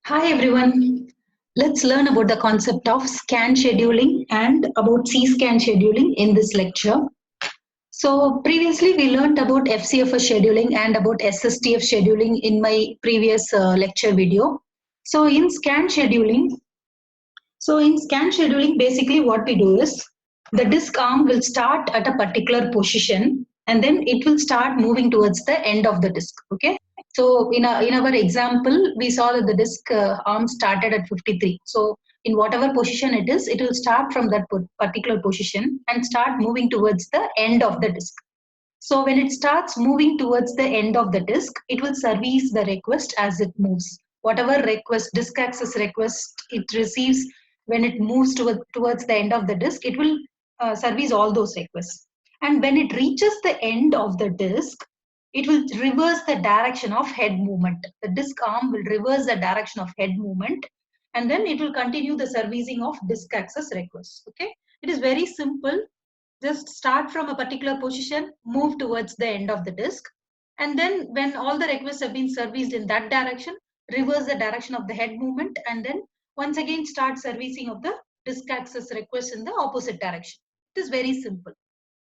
Hi everyone. Let's learn about the concept of scan scheduling and about C-scan scheduling in this lecture. So previously we learned about FCFS scheduling and about SSTF scheduling in my previous lecture video. So in scan scheduling, basically what we do is the disk arm will start at a particular position and then it will start moving towards the end of the disk. Okay. So in our example, we saw that the disk arm started at 53. So in whatever position it is, it will start from that particular position and start moving towards the end of the disk. So when it starts moving towards the end of the disk, it will service the request as it moves. Whatever request, disk access request it receives when it moves towards the end of the disk, it will service all those requests. And when it reaches the end of the disk, it will reverse the direction of head movement. The disk arm will reverse the direction of head movement and then it will continue the servicing of disk access requests. Okay, it is very simple. Just start from a particular position, move towards the end of the disk, and then when all the requests have been serviced in that direction, reverse the direction of the head movement, and then once again start servicing of the disk access requests in the opposite direction. It is very simple.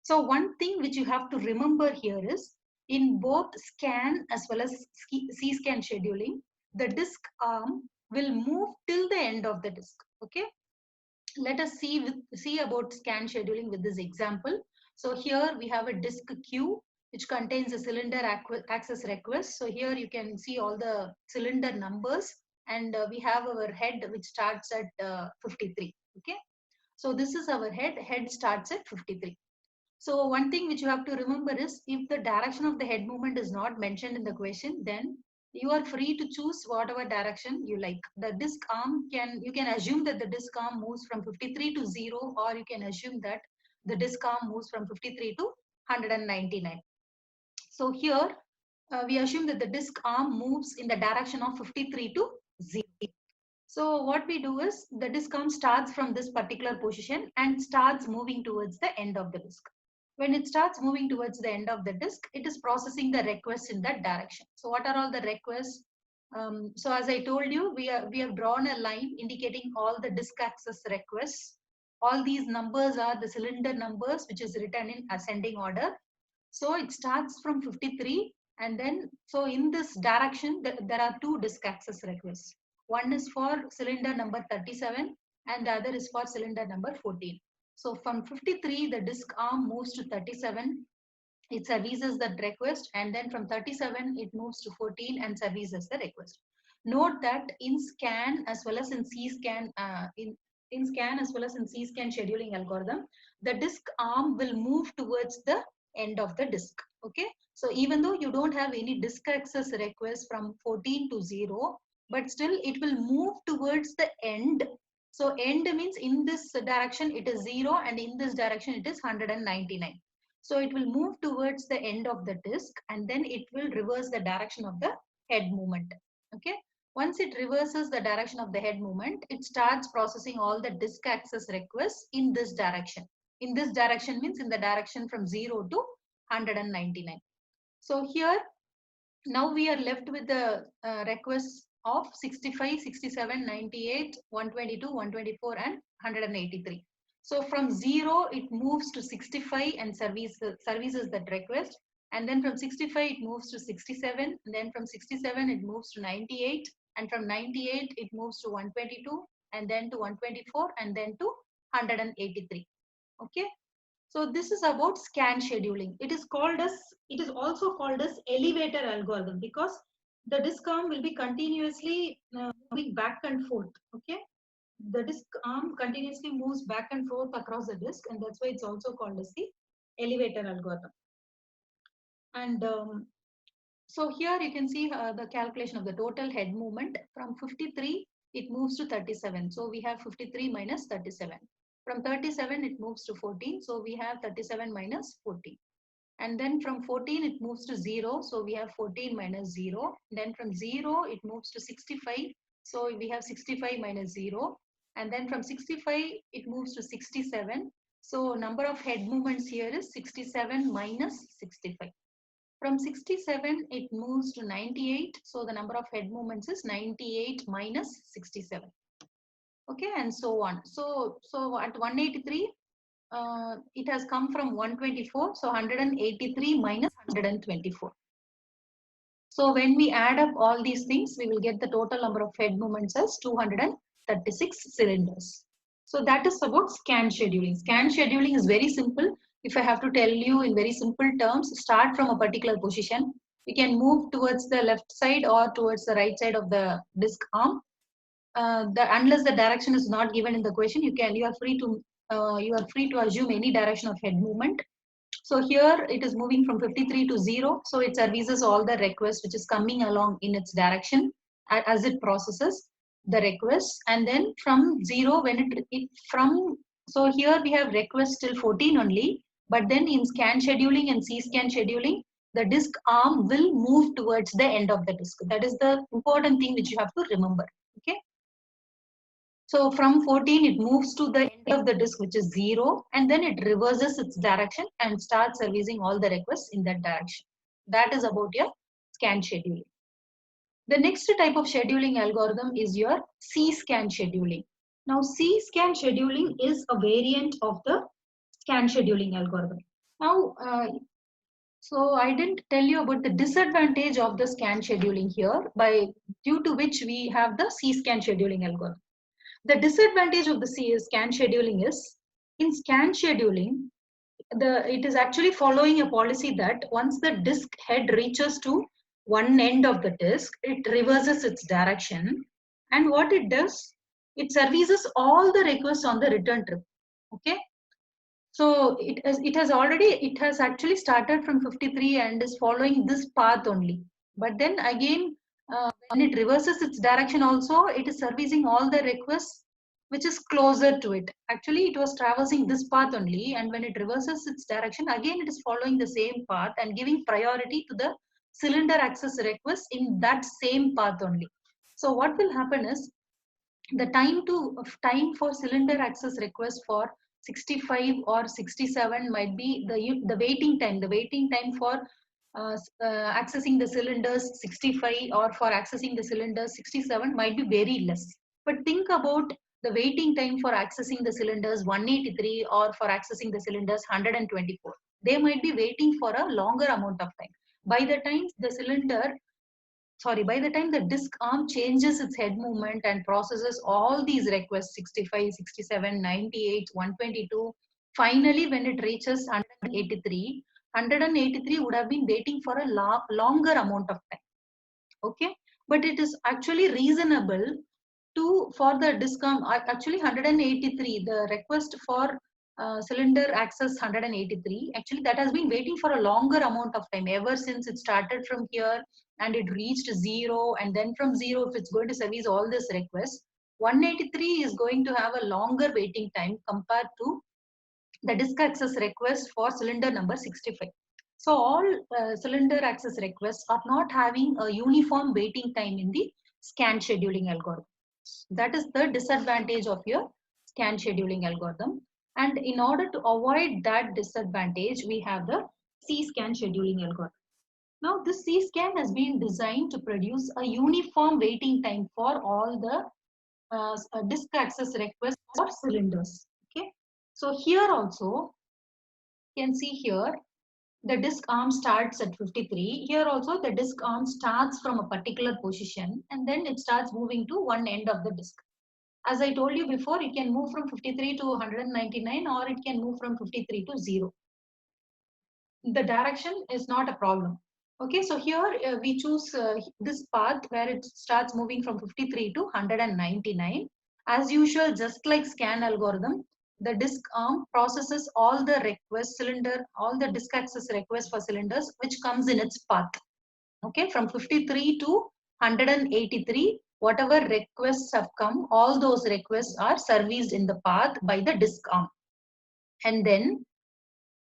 So one thing which you have to remember here is in both scan as well as C-scan scheduling, the disk arm will move till the end of the disk. Okay. Let us see about scan scheduling with this example. So here we have a disk queue which contains a cylinder access request. So here you can see all the cylinder numbers and we have our head which starts at 53. Okay. So this is our head starts at 53. So one thing which you have to remember is if the direction of the head movement is not mentioned in the question, then you are free to choose whatever direction you like. The disk arm you can assume that the disk arm moves from 53 to 0, or you can assume that the disk arm moves from 53 to 199. So here we assume that the disk arm moves in the direction of 53 to 0. So what we do is the disk arm starts from this particular position and starts moving towards the end of the disk. When it starts moving towards the end of the disk, it is processing the requests in that direction. So what are all the requests? So as I told you, we have drawn a line indicating all the disk access requests. All these numbers are the cylinder numbers, which is written in ascending order. So it starts from 53 and then, so in this direction, there are two disk access requests. One is for cylinder number 37 and the other is for cylinder number 14. So from 53, the disk arm moves to 37. It services that request, and then from 37, it moves to 14 and services the request. Note that in scan as well as in C-scan, in scan as well as in C-scan scheduling algorithm, the disk arm will move towards the end of the disk. Okay, so even though you don't have any disk access request from 14 to 0, but still it will move towards the end. So end means in this direction it is 0 and in this direction it is 199. So it will move towards the end of the disk and then it will reverse the direction of the head movement. Okay. Once it reverses the direction of the head movement, it starts processing all the disk access requests in this direction. In this direction means in the direction from 0 to 199. So here, now we are left with the requests of 65, 67, 98, 122, 124 and 183. So from 0, it moves to 65 and services that request. And then from 65, it moves to 67. And then from 67, it moves to 98. And from 98, it moves to 122. And then to 124. And then to 183. Okay. So this is about scan scheduling. It is also called as elevator algorithm because the disk arm will be continuously moving back and forth. Okay, the disk arm continuously moves back and forth across the disk, and that's why it's also called as the elevator algorithm. And so here you can see the calculation of the total head movement from 53. It moves to 37. So we have 53 minus 37. From 37, it moves to 14. So we have 37 minus 14. And then from 14, it moves to 0. So we have 14 minus 0. Then from 0, it moves to 65. So we have 65 minus 0. And then from 65, it moves to 67. So number of head movements here is 67 minus 65. From 67, it moves to 98. So the number of head movements is 98 minus 67. Okay, and so on. So at 183, it has come from 124. So 183 minus 124. So when we add up all these things, we will get the total number of head movements as 236 cylinders. So that is about scan scheduling. Scan scheduling is very simple. If I have to tell you in very simple terms, start from a particular position. You can move towards the left side or towards the right side of the disk arm. Unless the direction is not given in the question, you are free to assume any direction of head movement. So here it is moving from 53 to 0. So it services all the requests which is coming along in its direction as it processes the requests. And then from 0, so here we have requests till 14 only. But then in scan scheduling and C-scan scheduling, the disk arm will move towards the end of the disk. That is the important thing which you have to remember. Okay. So from 14, it moves to the end of the disk, which is 0, and then it reverses its direction and starts servicing all the requests in that direction. That is about your scan scheduling. The next type of scheduling algorithm is your C-scan scheduling. Now, C-scan scheduling is a variant of the scan scheduling algorithm. Now, so I didn't tell you about the disadvantage of the scan scheduling here, due to which we have the C-scan scheduling algorithm. The disadvantage of the scan scheduling is, in scan scheduling, it is actually following a policy that once the disk head reaches to one end of the disk, it reverses its direction. And what it does, it services all the requests on the return trip. Okay. So it has actually started from 53 and is following this path only. But then again, when it reverses its direction also, it is servicing all the requests which is closer to it. Actually, it was traversing this path only, and when it reverses its direction, again it is following the same path and giving priority to the cylinder access request in that same path only. So what will happen is, the time for cylinder access request for 65 or 67 might be the waiting time. The waiting time for accessing the cylinders 65 or for accessing the cylinders 67 might be very less. But think about the waiting time for accessing the cylinders 183 or for accessing the cylinders 124. They might be waiting for a longer amount of time. By the time the disk arm changes its head movement and processes all these requests 65, 67, 98, 122, finally when it reaches 183 would have been waiting for a longer amount of time. Okay, but it is actually reasonable for the disk arm, actually 183, the request for cylinder access 183, actually that has been waiting for a longer amount of time ever since it started from here and it reached 0, and then from 0, if it's going to service all this requests, 183 is going to have a longer waiting time compared to the disk access request for cylinder number 65. So all cylinder access requests are not having a uniform waiting time in the scan scheduling algorithm. That is the disadvantage of your scan scheduling algorithm. And in order to avoid that disadvantage, we have the C-scan scheduling algorithm. Now, this C-scan has been designed to produce a uniform waiting time for all the disk access requests for cylinders. Okay. So here also, you can see here, the disk arm starts at 53. Here also the disk arm starts from a particular position and then it starts moving to one end of the disk. As I told you before, it can move from 53 to 199 or it can move from 53 to 0. The direction is not a problem. Okay, so here we choose this path where it starts moving from 53 to 199. As usual, just like scan algorithm, the disk arm processes all the requests, all the disk access requests for cylinders, which comes in its path. Okay, from 53 to 183, whatever requests have come, all those requests are serviced in the path by the disk arm. And then,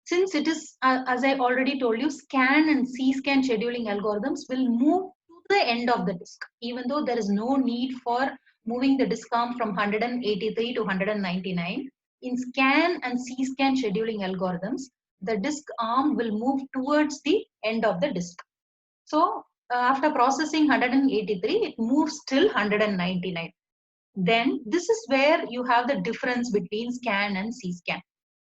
since it is, as I already told you, scan and C-scan scheduling algorithms will move to the end of the disk, even though there is no need for moving the disk arm from 183 to 199. In scan and C-scan scheduling algorithms, the disk arm will move towards the end of the disk. So after processing 183, it moves till 199. Then this is where you have the difference between scan and C-scan.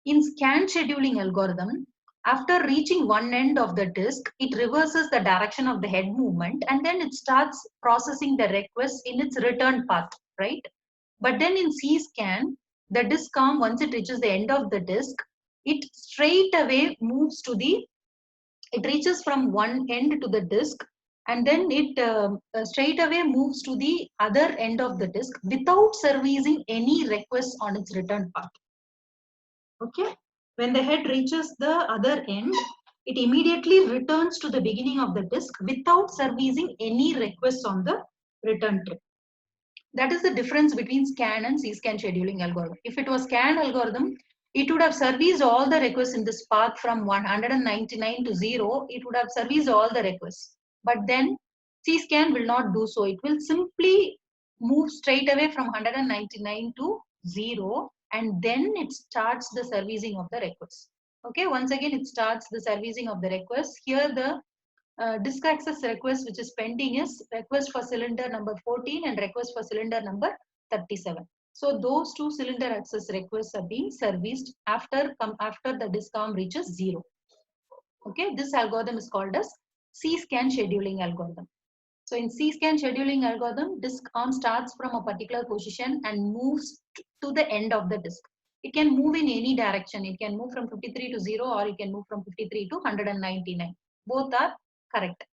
In scan scheduling algorithm, after reaching one end of the disk, it reverses the direction of the head movement and then it starts processing the request in its return path, right? But then in C-scan, the disk arm, once it reaches the end of the disk, it straight away moves to the, it reaches from one end to the disk and then it straight away moves to the other end of the disk without servicing any request on its return path. Okay, when the head reaches the other end, it immediately returns to the beginning of the disk without servicing any requests on the return trip. That is the difference between scan and C-scan scheduling algorithm. If it was scan algorithm, it would have serviced all the requests in this path from 199 to 0. It would have serviced all the requests. But then C-scan will not do so. It will simply move straight away from 199 to 0 and then it starts the servicing of the requests. Okay, once again it starts the servicing of the requests. Here the disk access request which is pending is request for cylinder number 14 and request for cylinder number 37. So those two cylinder access requests are being serviced after the disk arm reaches 0. Okay, this algorithm is called as C-scan scheduling algorithm. So in C-scan scheduling algorithm, disk arm starts from a particular position and moves to the end of the disk. It can move in any direction. It can move from 53 to 0 or it can move from 53 to 199. Both are correct.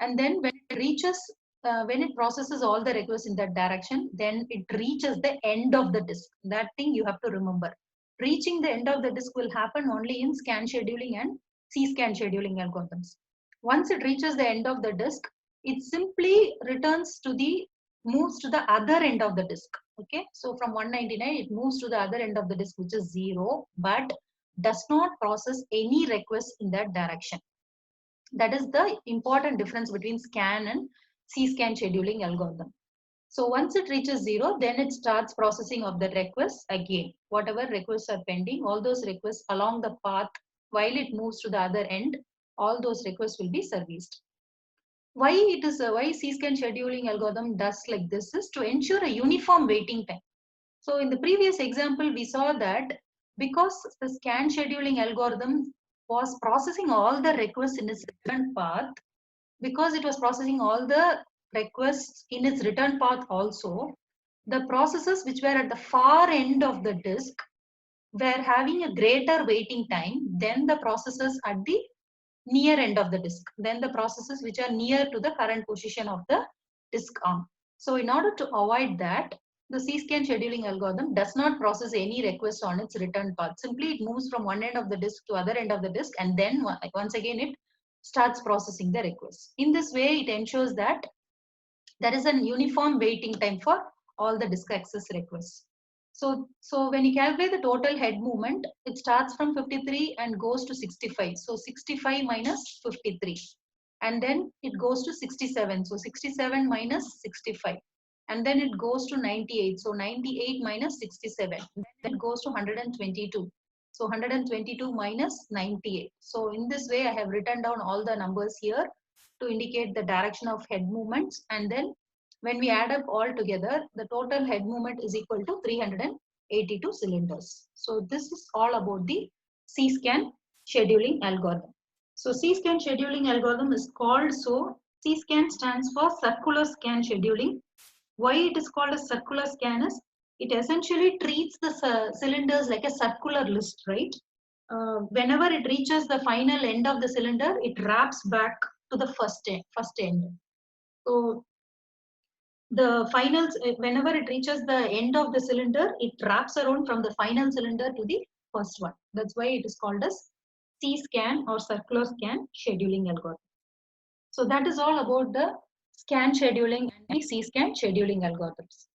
And then when it reaches, when it processes all the requests in that direction, then it reaches the end of the disk. That thing you have to remember. Reaching the end of the disk will happen only in scan scheduling and C-scan scheduling algorithms. Once it reaches the end of the disk, it simply returns to the, moves to the other end of the disk. Okay, so from 199, it moves to the other end of the disk, which is 0, but does not process any requests in that direction. That is the important difference between scan and C-scan scheduling algorithm. So once it reaches 0, then it starts processing of the requests again. Whatever requests are pending, all those requests along the path while it moves to the other end, all those requests will be serviced. Why it is why C-scan scheduling algorithm does like this is to ensure a uniform waiting time. So in the previous example, we saw that because the scan scheduling algorithm was processing all the requests in its return path, because it was processing all the requests in its return path also, the processes which were at the far end of the disk were having a greater waiting time than the processes at the near end of the disk, than the processes which are near to the current position of the disk arm. So in order to avoid that, the C-scan scheduling algorithm does not process any request on its return path. Simply it moves from one end of the disk to other end of the disk and then once again it starts processing the request. In this way, it ensures that there is a uniform waiting time for all the disk access requests. So when you calculate the total head movement, it starts from 53 and goes to 65. So 65 minus 53. And then it goes to 67. So 67 minus 65. And then it goes to 98. So 98 minus 67. Then it goes to 122. So 122 minus 98. So in this way, I have written down all the numbers here to indicate the direction of head movements. And then when we add up all together, the total head movement is equal to 382 cylinders. So this is all about the C-scan scheduling algorithm. So C-scan scheduling algorithm is called, so C-scan stands for circular scan scheduling. Why it is called a circular scan is, it essentially treats the cylinders like a circular list, right? Whenever it reaches the final end of the cylinder, it wraps back to the first end. So the finals, whenever it reaches the end of the cylinder, it wraps around from the final cylinder to the first one. That's why it is called as C-scan or circular scan scheduling algorithm. So that is all about the scan scheduling and the C-scan scheduling algorithms.